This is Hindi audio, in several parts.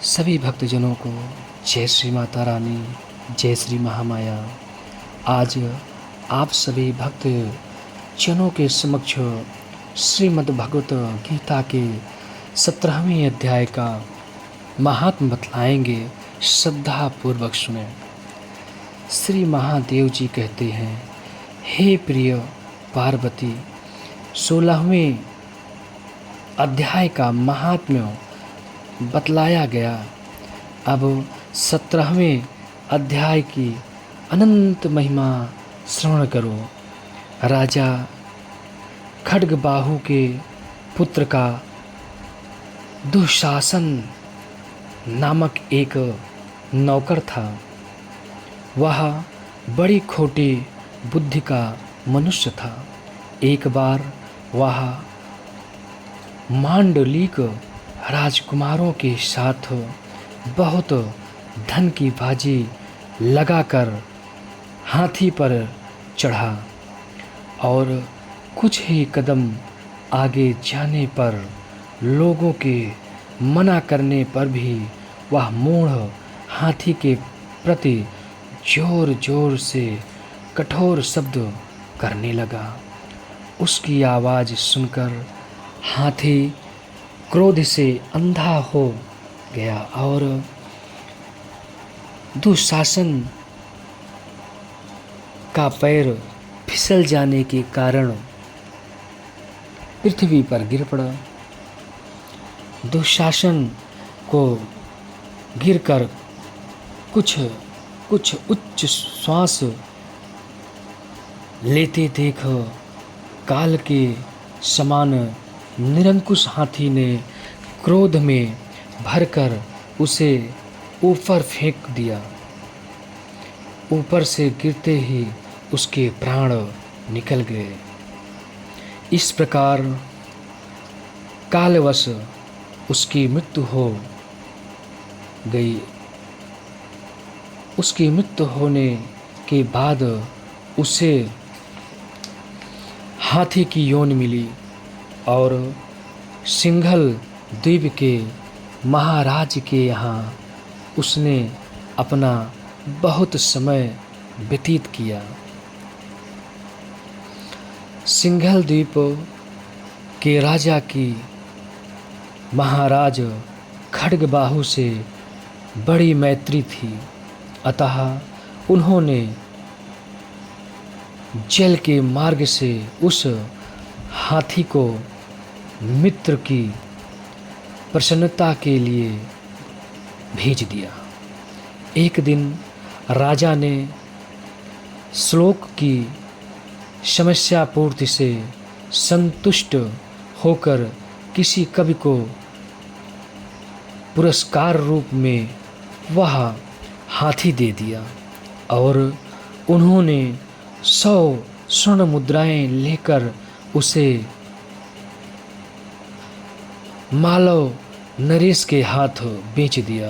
सभी भक्तजनों को जय श्री माता रानी, जय श्री महामाया। आज आप सभी भक्त जनों के समक्ष श्रीमद् भगवत गीता के 17वें अध्याय का महात्म बतलाएंगे। श्रद्धा पूर्वक सुने। श्री महादेव जी कहते हैं, हे प्रिय पार्वती, 16वें अध्याय का महात्म्य बतलाया गया। अब 17वें अध्याय की अनंत महिमा श्रवण करो। राजा खड्गबाहु के पुत्र का दुशासन नामक एक नौकर था। वह बड़ी खोटी बुद्धि का मनुष्य था। एक बार वह मांडलिक राजकुमारों के साथ बहुत धन की बाजी लगाकर हाथी पर चढ़ा और कुछ ही कदम आगे जाने पर लोगों के मना करने पर भी वह मूढ़ हाथी के प्रति जोर जोर से कठोर शब्द करने लगा। उसकी आवाज़ सुनकर हाथी क्रोध से अंधा हो गया और दुशासन का पैर फिसल जाने के कारण पृथ्वी पर गिर पड़ा। दुशासन को गिरकर कुछ उच्च श्वास लेते देख काल के समान निरंकुश हाथी ने क्रोध में भरकर उसे ऊपर फेंक दिया। ऊपर से गिरते ही उसके प्राण निकल गए। इस प्रकार कालवश उसकी मृत्यु हो गई। उसकी मृत्यु होने के बाद उसे हाथी की योनि मिली और सिंघल द्वीप के महाराज के यहाँ उसने अपना बहुत समय व्यतीत किया। सिंघल द्वीप के राजा की महाराज खड्गबाहु से बड़ी मैत्री थी। अतः उन्होंने जल के मार्ग से उस हाथी को मित्र की प्रसन्नता के लिए भेज दिया। एक दिन राजा ने श्लोक की समस्या पूर्ति से संतुष्ट होकर किसी कवि को पुरस्कार रूप में वह हाथी दे दिया और उन्होंने 100 स्वर्ण मुद्राएं लेकर उसे मालव नरेश के हाथ बेच दिया।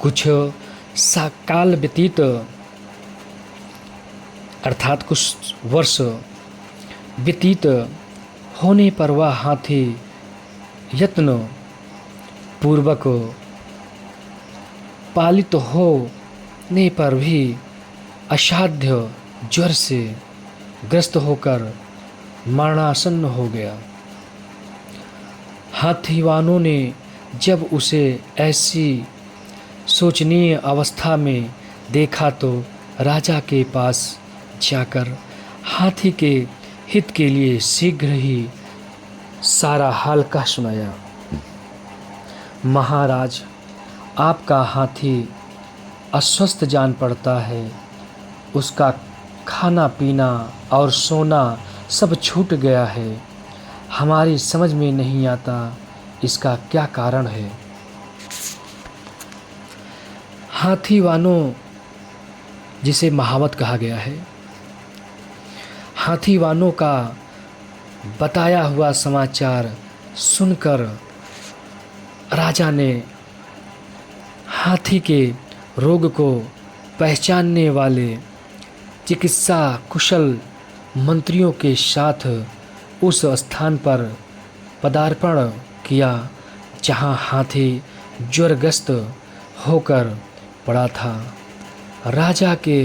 कुछ काल व्यतीत अर्थात कुछ वर्ष व्यतीत होने पर वह हाथी यत्न पूर्वक पालित होने पर भी असाध्य ज्वर से ग्रस्त होकर मरणासन्न हो गया। हाथीवानों ने जब उसे ऐसी शोचनीय अवस्था में देखा तो राजा के पास जाकर हाथी के हित के लिए शीघ्र ही सारा हाल कह सुनाया। महाराज, आपका हाथी अस्वस्थ जान पड़ता है। उसका खाना पीना और सोना सब छूट गया है। हमारी समझ में नहीं आता इसका क्या कारण है। हाथीवानों, जिसे महावत कहा गया है, हाथीवानों का बताया हुआ समाचार सुनकर राजा ने हाथी के रोग को पहचानने वाले चिकित्सा कुशल मंत्रियों के साथ उस स्थान पर पदार्पण किया जहाँ हाथी ज्वरग्रस्त होकर पड़ा था। राजा के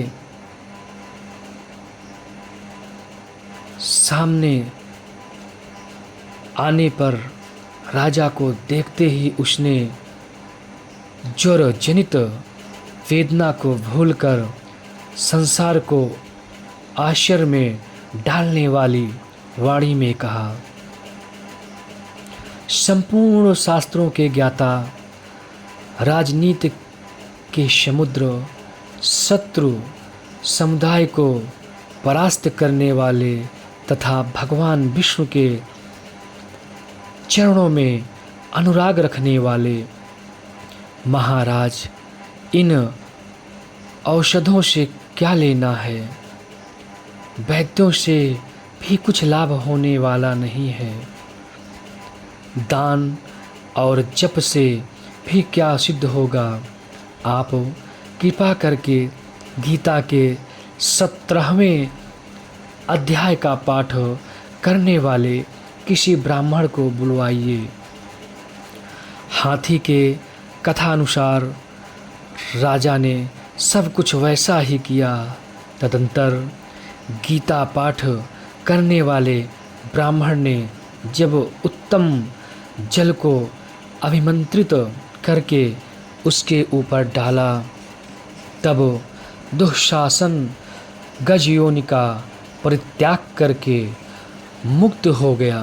सामने आने पर राजा को देखते ही उसने ज्वर जनित वेदना को भूलकर संसार को आश्चर्य में डालने वाली वाणी में कहा, संपूर्ण शास्त्रों के ज्ञाता, राजनीति के समुद्र, शत्रु समुदाय को परास्त करने वाले तथा भगवान विष्णु के चरणों में अनुराग रखने वाले महाराज, इन औषधों से क्या लेना है? वैद्यों से भी कुछ लाभ होने वाला नहीं है। दान और जप से भी क्या सिद्ध होगा? आप कृपा करके गीता के 17वें अध्याय का पाठ करने वाले किसी ब्राह्मण को बुलवाइए। हाथी के कथानुसार राजा ने सब कुछ वैसा ही किया। तदंतर गीता पाठ करने वाले ब्राह्मण ने जब उत्तम जल को अभिमंत्रित करके उसके ऊपर डाला, तब दुःशासन गजयोनि का परित्याग करके मुक्त हो गया।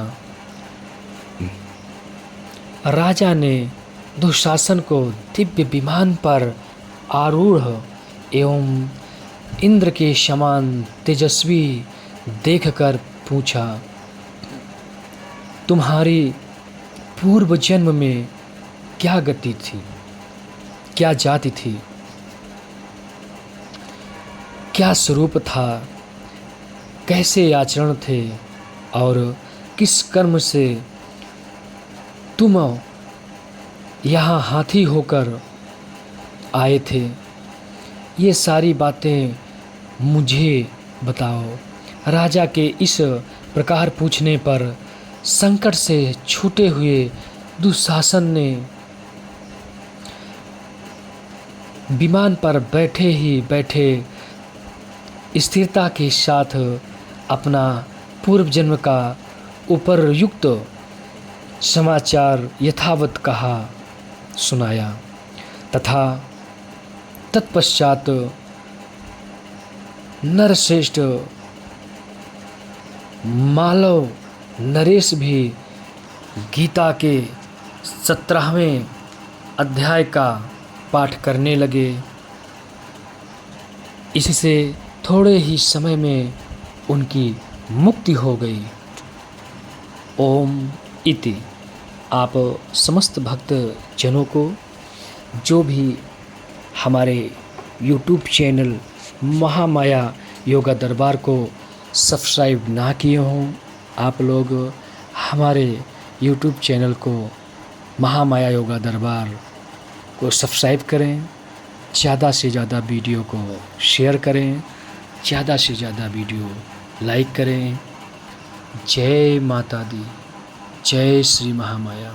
राजा ने दुःशासन को दिव्य विमान पर आरूढ़ एवं इंद्र के समान तेजस्वी देखकर पूछा, तुम्हारी पूर्व जन्म में क्या गति थी, क्या जाति थी, क्या स्वरूप था, कैसे आचरण थे और किस कर्म से तुम यहाँ हाथी होकर आए थे? ये सारी बातें मुझे बताओ। राजा के इस प्रकार पूछने पर संकट से छूटे हुए दुःशासन ने विमान पर बैठे ही बैठे स्थिरता के साथ अपना पूर्व जन्म का उपरयुक्त समाचार यथावत कहा सुनाया तथा तत्पश्चात नरश्रेष्ठ मालव नरेश भी गीता के 17वें अध्याय का पाठ करने लगे। इससे थोड़े ही समय में उनकी मुक्ति हो गई। ओम इति। आप समस्त भक्त जनों को जो भी हमारे YouTube चैनल महामाया योगा दरबार को सब्सक्राइब ना किए हों, आप लोग हमारे YouTube चैनल को महामाया योगा दरबार को सब्सक्राइब करें, ज़्यादा से ज़्यादा वीडियो को शेयर करें, ज़्यादा से ज़्यादा वीडियो लाइक करें। जय माता दी, जय श्री महामाया।